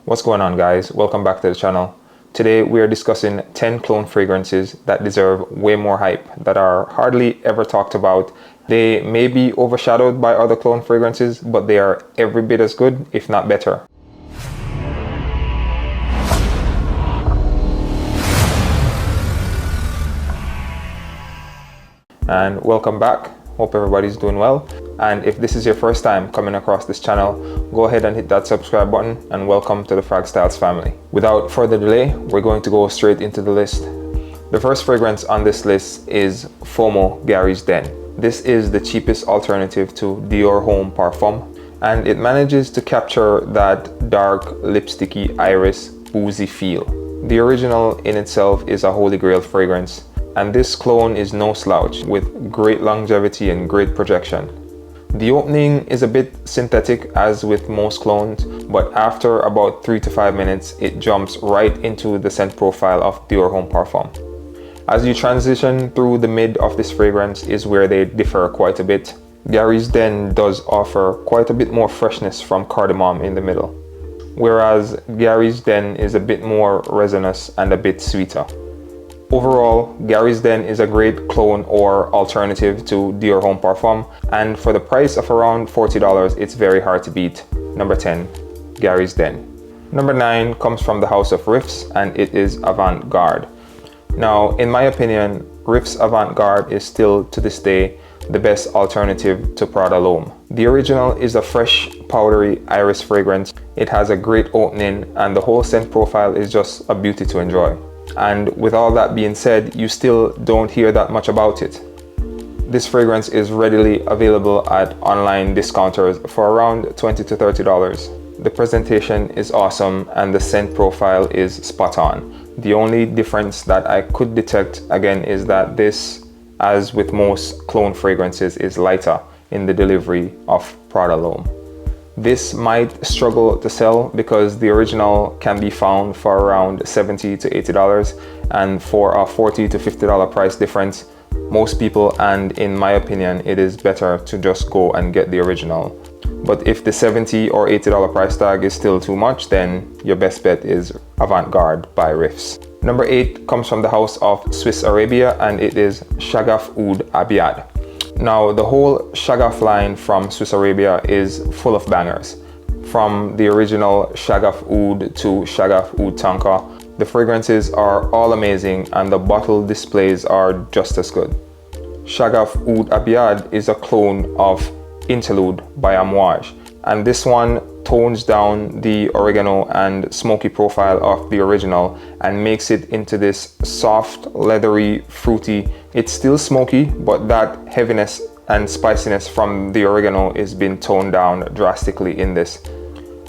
What's going on, guys? Welcome back to the channel. Today we are discussing 10 cologne fragrances that deserve way more hype, that are hardly ever talked about. They may be overshadowed by other cologne fragrances, but they are every bit as good, if not better. And welcome back. Hope everybody's doing well. And if this is your first time coming across this channel, go ahead and hit that subscribe button, and welcome to the Frag Styles family. Without further delay, we're going to go straight into the list. The first fragrance on this list is FOMO Gary's Den. This is the cheapest alternative to Dior Homme Parfum, and it manages to capture that dark, lipsticky, iris, boozy feel. The original in itself is a holy grail fragrance, and this cologne is no slouch, with great longevity and great projection. The opening is a bit synthetic, as with most clones, but after about 3 to 5 minutes, it jumps right into the scent profile of Dior Homme Parfum. As you transition through the mid of this fragrance is where they differ quite a bit. Gary's Den does offer quite a bit more freshness from cardamom in the middle, whereas Gary's Den is a bit more resinous and a bit sweeter. Overall, Gary's Den is a great clone or alternative to Dior Homme Parfum, and for the price of around $40, it's very hard to beat. Number 10, Gary's Den. Number 9 comes from the house of Riffs, and it is Avant Garde. Now, in my opinion, Riffs Avant Garde is still to this day the best alternative to Prada L'Homme. The original is a fresh, powdery iris fragrance. It has a great opening, and the whole scent profile is just a beauty to enjoy. And with all that being said, you still don't hear that much about it. This fragrance is readily available at online discounters for around $20 to $30. The presentation is awesome and the scent profile is spot on. The only difference that I could detect again is that this, as with most cologne fragrances, is lighter in the delivery of Prada L'Homme. This might struggle to sell because the original can be found for around $70 to $80, and for a $40 to $50 price difference, most people, and in my opinion, it is better to just go and get the original. But if the $70 or $80 price tag is still too much, then your best bet is Avant Garde by Riffs. Number 8 comes from the house of Swiss Arabia, and it is Shaghaf Oud Abyad. Now, the whole Shaghaf line from Swiss Arabia is full of bangers. From the original Shaghaf Oud to Shaghaf Oud Tonka, the fragrances are all amazing and the bottle displays are just as good. Shaghaf Oud Abyad is a clone of Interlude by Amouage, and this one tones down the oregano and smoky profile of the original and makes it into this soft, leathery, fruity. It's still smoky, but that heaviness and spiciness from the oregano is being toned down drastically in this.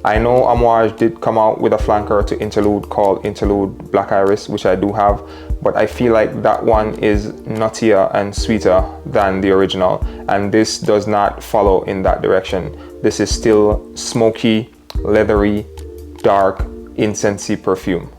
I know Amouage did come out with a flanker to Interlude called Interlude Black Iris, which I do have, but I feel like that one is nuttier and sweeter than the original, and this does not follow in that direction. This is still smoky, leathery, dark, incensey perfume.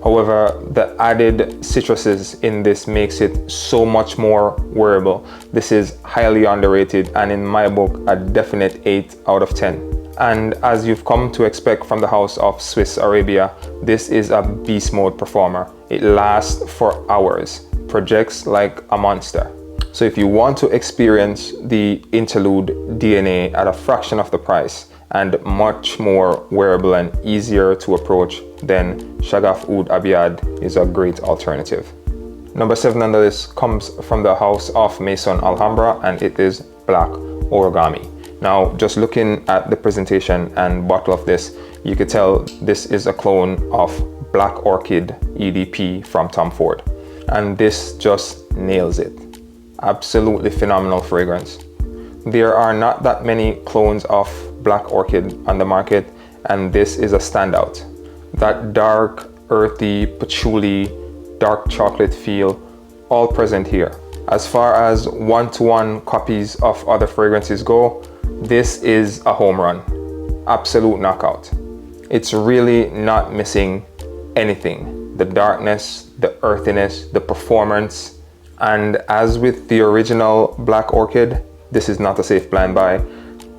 However, the added citruses in this makes it so much more wearable. This is highly underrated, and in my book, a definite 8 out of 10. And as you've come to expect from the house of Swiss Arabia, this is a beast mode performer. It lasts for hours, projects like a monster. So if you want to experience the Interlude DNA at a fraction of the price and much more wearable and easier to approach, then Shaghaf Oud Abyad is a great alternative. Number 7 on the list comes from the house of Maison Alhambra, and it is Black Origami. Now, just looking at the presentation and bottle of this, you could tell this is a clone of Black Orchid EDP from Tom Ford, and this just nails it. Absolutely phenomenal fragrance. There are not that many clones of Black Orchid on the market, and this is a standout. That dark, earthy, patchouli, dark chocolate feel, all present here. As far as one-to-one copies of other fragrances go, this is a home run. Absolute knockout. It's really not missing anything. The darkness, the earthiness, the performance, and as with the original Black Orchid, this is not a safe blind buy.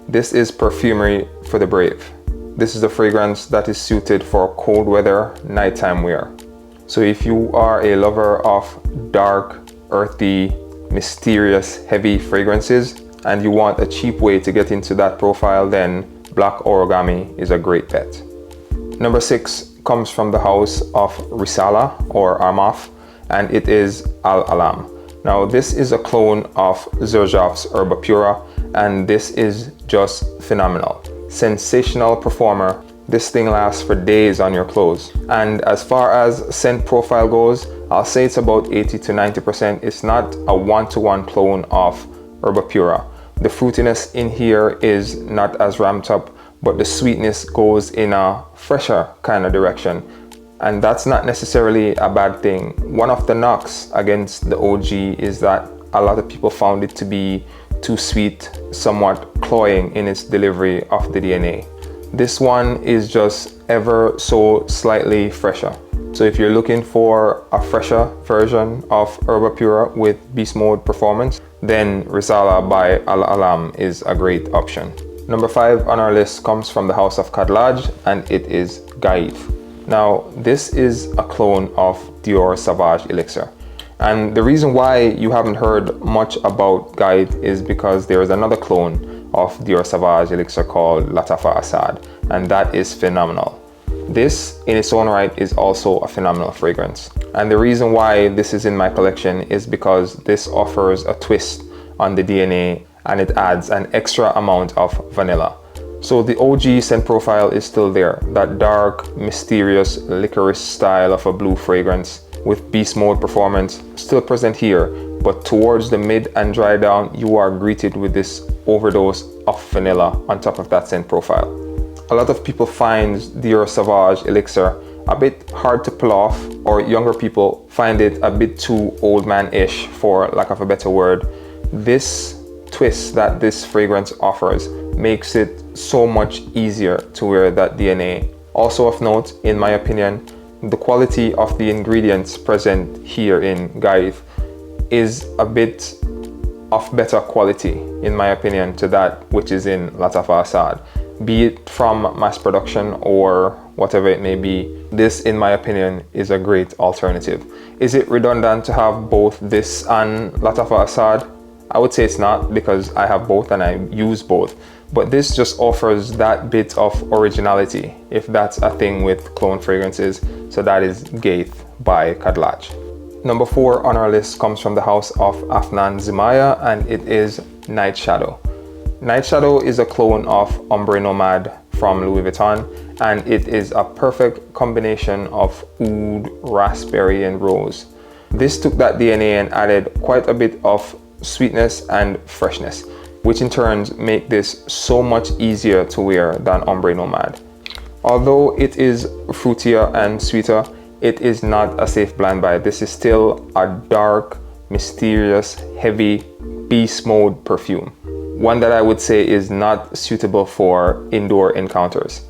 This is perfumery for the brave. this is a fragrance that is suited for cold weather, nighttime wear. So if you are a lover of dark, earthy, mysterious, heavy fragrances, and you want a cheap way to get into that profile, then Black Origami is a great bet. Number 6 comes from the house of Risala or Armaf, and it is Al Alam. Now this is a clone of Shaghaf's Herba Pura, and this is just phenomenal. Sensational performer. This thing lasts for days on your clothes. And as far as scent profile goes, I'll say it's about 80 to 90%. It's not a one-to-one clone of Herba Pura. The fruitiness in here is not as ramped up, but the sweetness goes in a fresher kind of direction. And that's not necessarily a bad thing. One of the knocks against the OG is that a lot of people found it to be too sweet, somewhat cloying in its delivery of the DNA. This one is just ever so slightly fresher. So if you're looking for a fresher version of Herba Pura with beast mode performance, then Risala by Al Alam is a great option. Number 5 on our list comes from the house of Khadlaj, and it is Gaith. Now, this is a clone of Dior Sauvage Elixir. And the reason why you haven't heard much about Gaith is because there is another clone of Dior Sauvage Elixir called Latafa Assad, and that is phenomenal. This in its own right is also a phenomenal fragrance. And the reason why this is in my collection is because this offers a twist on the DNA and it adds an extra amount of vanilla. So the OG scent profile is still there, that dark, mysterious licorice style of a blue fragrance with beast mode performance still present here, but towards the mid and dry down, you are greeted with this overdose of vanilla on top of that scent profile. A lot of people find Dior Sauvage Elixir a bit hard to pull off, or younger people find it a bit too old man-ish, for lack of a better word. This twist that this fragrance offers makes it so much easier to wear that DNA. Also of note, in my opinion, the quality of the ingredients present here in Gaith is a bit of better quality, in my opinion, to that which is in Latafa Assad. Be it from mass production or whatever it may be, this, in my opinion, is a great alternative. Is it redundant to have both this and Latafa Assad? I would say it's not, because I have both and I use both. But this just offers that bit of originality, if that's a thing with clone fragrances. So that is Gaith by Khadlaj. Number 4 on our list comes from the house of Afnan Zimaya, and it is Night Shadow. Night Shadow is a clone of Ombre Nomade from Louis Vuitton, and it is a perfect combination of oud, raspberry, and rose. This took that DNA and added quite a bit of sweetness and freshness, which in turn make this so much easier to wear than Ombre Nomade. Although it is fruitier and sweeter, it is not a safe blind buy. This is still a dark, mysterious, heavy, beast mode perfume. One that I would say is not suitable for indoor encounters.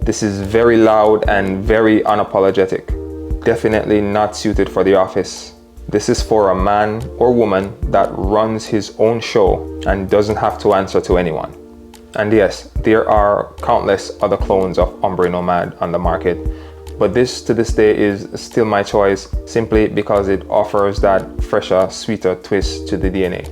This is very loud and very unapologetic. Definitely not suited for the office. This is for a man or woman that runs his own show and doesn't have to answer to anyone. And yes, there are countless other clones of Ombre Nomade on the market, but this to this day is still my choice, simply because it offers that fresher, sweeter twist to the DNA.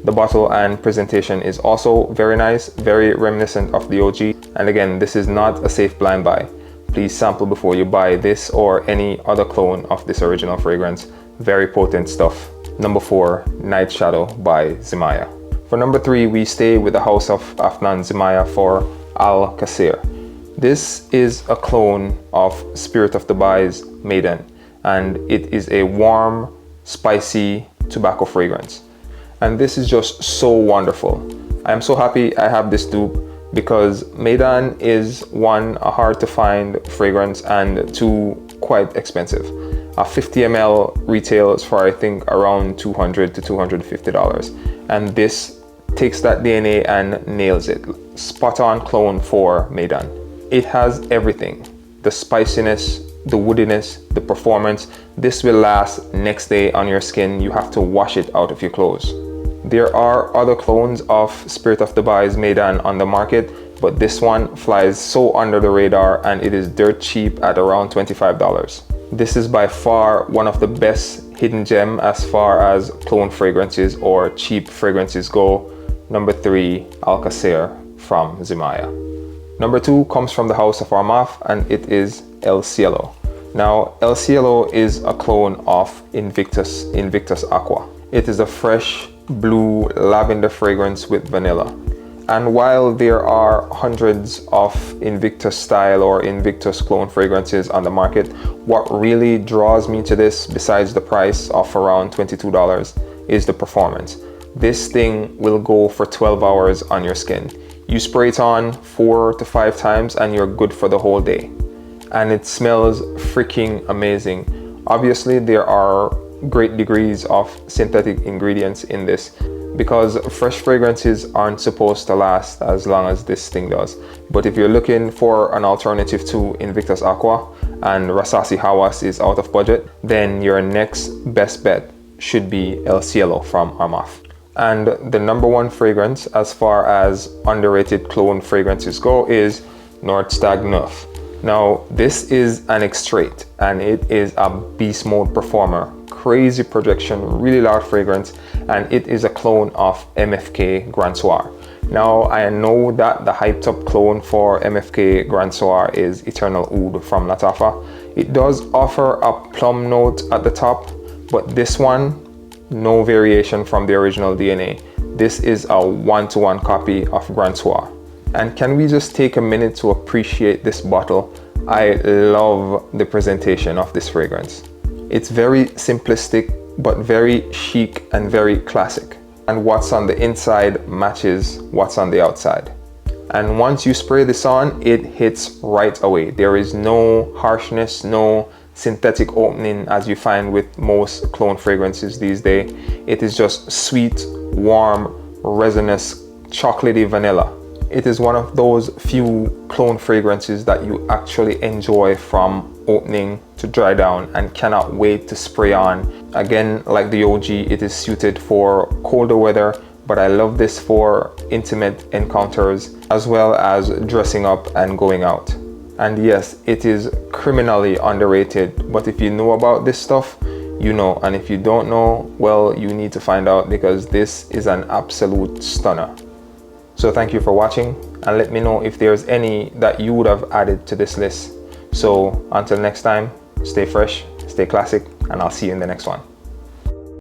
The bottle and presentation is also very nice, very reminiscent of the OG. And again, this is not a safe blind buy. Please sample before you buy this or any other clone of this original fragrance. Very potent stuff. Number 4, Night Shadow by Zimaya. For number 3, we stay with the house of Afnan Zimaya for Al Kaser. This is a clone of Spirit of Dubai's Maiden, and it is a warm, spicy tobacco fragrance. And this is just so wonderful. I am so happy I have this dupe, because Maiden is, 1, a hard to find fragrance, and 2, quite expensive. A 50 ml retails for I think around $200 to $250, and this takes that DNA and nails it. Spot on clone for Maiden. It has everything: the spiciness, the woodiness, the performance. This will last next day on your skin. You have to wash it out of your clothes. There are other clones of Spirit of Dubai's Maiden on the market, but this one flies so under the radar and it is dirt cheap at around $25. This is by far one of the best hidden gem as far as clone fragrances or cheap fragrances go. Number 3, Kaser from Zemaya. Number 2 comes from the house of Armaf, and it is El Cielo. Now, El Cielo is a clone of Invictus Aqua. It is a fresh blue lavender fragrance with vanilla. And while there are hundreds of Invictus style or Invictus clone fragrances on the market, what really draws me to this, besides the price of around $22, is the performance. This thing will go for 12 hours on your skin. You spray it on 4 to 5 times and you're good for the whole day. And it smells freaking amazing. Obviously, there are great degrees of synthetic ingredients in this, because fresh fragrances aren't supposed to last as long as this thing does. But if you're looking for an alternative to Invictus Aqua and Rasasi Hawas is out of budget, then your next best bet should be El Cielo from Armaf. And the number 1 fragrance as far as underrated clone fragrances go is Stag Neuf. Now, this is an extrait and it is a beast mode performer. Crazy projection, really loud fragrance, and it is a clone of MFK Grand Soir. Now, I know that the hyped up clone for MFK Grand Soir is Eternal Oud from Latafa. It does offer a plum note at the top, but this one, no variation from the original DNA. This is a 1-to-1 copy of Grand Soir. And can we just take a minute to appreciate this bottle? I love the presentation of this fragrance. It's very simplistic, but very chic and very classic. And what's on the inside matches what's on the outside. And once you spray this on, it hits right away. There is no harshness, no synthetic opening as you find with most clone fragrances these days. It is just sweet, warm, resinous, chocolatey vanilla. It is one of those few clone fragrances that you actually enjoy from opening to dry down and cannot wait to spray on. Again, like the OG, it is suited for colder weather, but I love this for intimate encounters as well as dressing up and going out. And yes, it is criminally underrated, but if you know about this stuff, you know, and if you don't know, well, you need to find out, because this is an absolute stunner. So thank you for watching, and let me know if there's any that you would have added to this list. So until next time, stay fresh, stay classic, and I'll see you in the next one.